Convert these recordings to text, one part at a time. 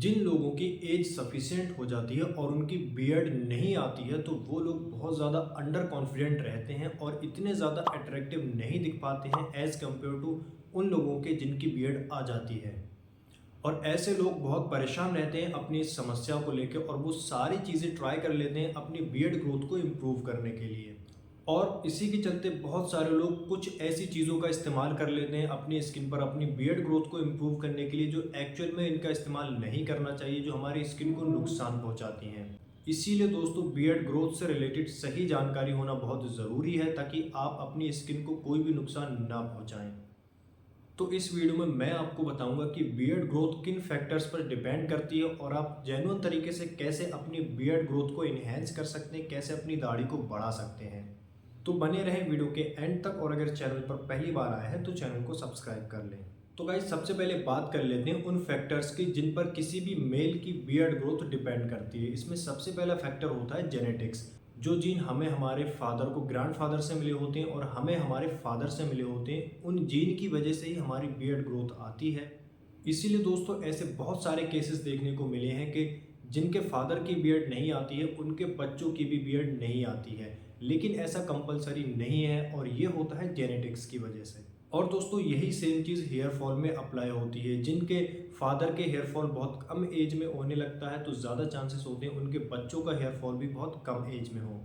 जिन लोगों की as sufficient हो जाती है और उनकी बियर्ड नहीं आती है तो वो लोग बहुत ज़्यादा अंडर कॉन्फिडेंट रहते हैं और इतने ज़्यादा अट्रैक्टिव नहीं दिख पाते हैं एज़ कम्पेयर टू उन लोगों के जिनकी बियर्ड आ जाती है। और ऐसे लोग बहुत परेशान रहते हैं अपनी इस समस्या को लेकर और वो सारी चीज़ें ट्राई कर लेते हैं अपनी बियर्ड ग्रोथ को इम्प्रूव करने के लिए। और इसी के चलते बहुत सारे लोग कुछ ऐसी चीज़ों का इस्तेमाल कर लेते हैं अपनी स्किन पर अपनी बियर्ड ग्रोथ को इम्प्रूव करने के लिए जो एक्चुअल में इनका इस्तेमाल नहीं करना चाहिए, जो हमारी स्किन को नुकसान पहुंचाती हैं। इसीलिए दोस्तों बियर्ड ग्रोथ से रिलेटेड सही जानकारी होना बहुत ज़रूरी है ताकि आप अपनी स्किन को कोई भी नुकसान ना पहुंचाएं। तो इस वीडियो में मैं आपको बताऊंगा कि बियर्ड ग्रोथ किन फैक्टर्स पर डिपेंड करती है और आप जेन्युइन तरीके से कैसे अपनी बियर्ड ग्रोथ को इन्हेंस कर सकते हैं, कैसे अपनी दाढ़ी को बढ़ा सकते हैं। तो बने रहें वीडियो के एंड तक और अगर चैनल पर पहली बार आए हैं तो चैनल को सब्सक्राइब कर लें। तो गाइस सबसे पहले बात कर लेते हैं उन फैक्टर्स की जिन पर किसी भी मेल की बियर्ड ग्रोथ डिपेंड करती है। इसमें सबसे पहला फैक्टर होता है जेनेटिक्स। जो जीन हमें हमारे फादर को ग्रैंडफादर से मिले होते हैं और हमें हमारे फादर से मिले होते हैं, उन जीन की वजह से ही हमारी बियर्ड ग्रोथ आती है। इसीलिए दोस्तों ऐसे बहुत सारे केसेस देखने को मिले हैं कि जिनके फादर की बियर्ड नहीं आती है उनके बच्चों की भी बियर्ड नहीं आती है, लेकिन ऐसा कंपलसरी नहीं है और ये होता है जेनेटिक्स की वजह से। और दोस्तों यही सेम चीज़ हेयर फॉल में अप्लाई होती है। जिनके फादर के हेयर फॉल बहुत कम एज में होने लगता है तो ज़्यादा चांसेस होते हैं उनके बच्चों का हेयर फॉल भी बहुत कम एज में हो।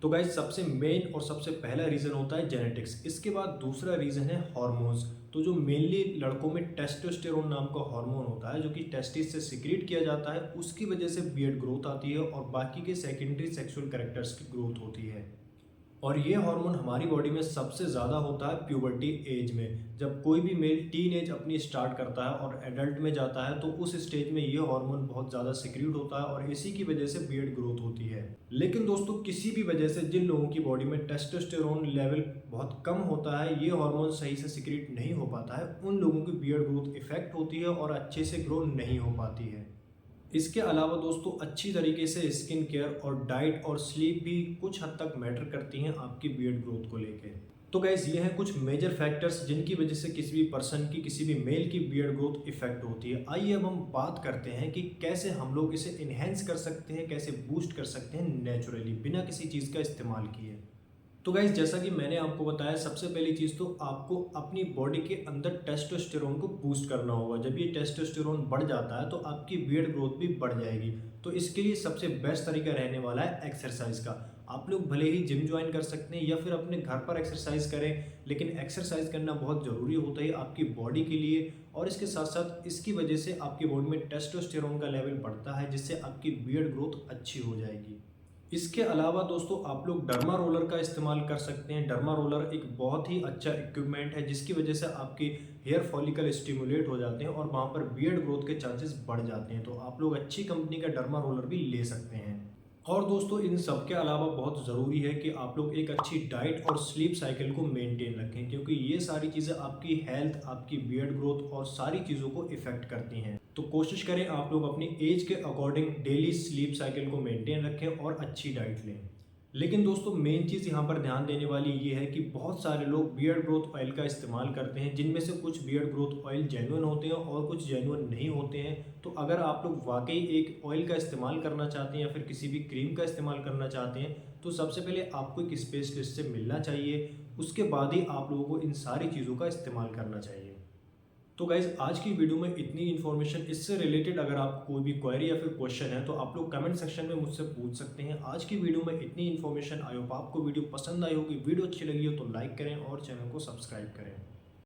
तो गाइज सबसे मेन और सबसे पहला रीज़न होता है जेनेटिक्स। इसके बाद दूसरा रीज़न है हॉर्मोन्स। तो जो मेनली लड़कों में टेस्टोस्टेरोन नाम का हार्मोन होता है जो कि टेस्टिस से सिक्रीट किया जाता है, उसकी वजह से बियर्ड ग्रोथ आती है और बाकी के सेकेंडरी सेक्सुअल कैरेक्टर्स की ग्रोथ होती है। और ये हार्मोन हमारी बॉडी में सबसे ज़्यादा होता है प्यूबर्टी एज में। जब कोई भी मेल टीन एज अपनी स्टार्ट करता है और एडल्ट में जाता है तो उस स्टेज में ये हार्मोन बहुत ज़्यादा सिक्रीट होता है और इसी की वजह से बियर्ड ग्रोथ होती है। लेकिन दोस्तों किसी भी वजह से जिन लोगों की बॉडी में टेस्टोस्टेरोन लेवल बहुत कम होता है, ये हार्मोन सही से सिक्रीट नहीं हो पाता है, उन लोगों की बियर्ड ग्रोथ इफेक्ट होती है और अच्छे से ग्रो नहीं हो पाती है। इसके अलावा दोस्तों अच्छी तरीके से स्किन केयर और डाइट और स्लीप भी कुछ हद तक मैटर करती हैं आपकी बियर्ड ग्रोथ को लेके। तो गाइस ये हैं कुछ मेजर फैक्टर्स जिनकी वजह से किसी भी पर्सन की, किसी भी मेल की बियर्ड ग्रोथ इफेक्ट होती है। आइए अब हम बात करते हैं कि कैसे हम लोग इसे इन्हेंस कर सकते हैं, कैसे बूस्ट कर सकते हैं नेचुरली बिना किसी चीज़ का इस्तेमाल किए। तो गाइज जैसा कि मैंने आपको बताया, सबसे पहली चीज़ तो आपको अपनी बॉडी के अंदर टेस्टोस्टेरोन को बूस्ट करना होगा। जब ये टेस्टोस्टेरोन बढ़ जाता है तो आपकी बियर्ड ग्रोथ भी बढ़ जाएगी। तो इसके लिए सबसे बेस्ट तरीका रहने वाला है एक्सरसाइज का। आप लोग भले ही जिम ज्वाइन कर सकते हैं या फिर अपने घर पर एक्सरसाइज करें, लेकिन एक्सरसाइज करना बहुत ज़रूरी होता है आपकी बॉडी के लिए। और इसके साथ साथ इसकी वजह से आपकी बॉडी में टेस्टोस्टेरोन का लेवल बढ़ता है जिससे आपकी बियर्ड ग्रोथ अच्छी हो जाएगी। इसके अलावा दोस्तों आप लोग डर्मा रोलर का इस्तेमाल कर सकते हैं। डर्मा रोलर एक बहुत ही अच्छा इक्विपमेंट है जिसकी वजह से आपके हेयर फॉलिकल स्टिमुलेट हो जाते हैं और वहाँ पर बियर्ड ग्रोथ के चांसेस बढ़ जाते हैं। तो आप लोग अच्छी कंपनी का डर्मा रोलर भी ले सकते हैं। और दोस्तों इन सब के अलावा बहुत ज़रूरी है कि आप लोग एक अच्छी डाइट और स्लीप साइकिल को मेंटेन रखें, क्योंकि ये सारी चीज़ें आपकी हेल्थ, आपकी बियर्ड ग्रोथ और सारी चीज़ों को इफेक्ट करती हैं। तो कोशिश करें आप लोग अपनी एज के अकॉर्डिंग डेली स्लीप साइकिल को मेंटेन रखें और अच्छी डाइट लें। लेकिन दोस्तों मेन चीज़ यहाँ पर ध्यान देने वाली ये है कि बहुत सारे लोग बियर्ड ग्रोथ ऑयल का इस्तेमाल करते हैं, जिनमें से कुछ बियर्ड ग्रोथ ऑयल जेन्युइन होते हैं और कुछ जेन्युइन नहीं होते हैं। तो अगर आप लोग वाकई एक ऑयल का इस्तेमाल करना चाहते हैं या फिर किसी भी क्रीम का इस्तेमाल करना चाहते हैं तो सबसे पहले आपको एक स्पेशलिस्ट से मिलना चाहिए। उसके बाद ही आप लोगों को इन सारी चीज़ों का इस्तेमाल करना चाहिए। तो गाइज आज की वीडियो में इतनी इन्फॉर्मेशन। इससे रिलेटेड अगर आपको कोई भी क्वेरी या फिर क्वेश्चन है तो आप लोग कमेंट सेक्शन में मुझसे पूछ सकते हैं। आज की वीडियो में इतनी इन्फॉर्मेशन। आई होप आपको वीडियो पसंद आई होगी। वीडियो अच्छी लगी हो तो लाइक करें और चैनल को सब्सक्राइब करें।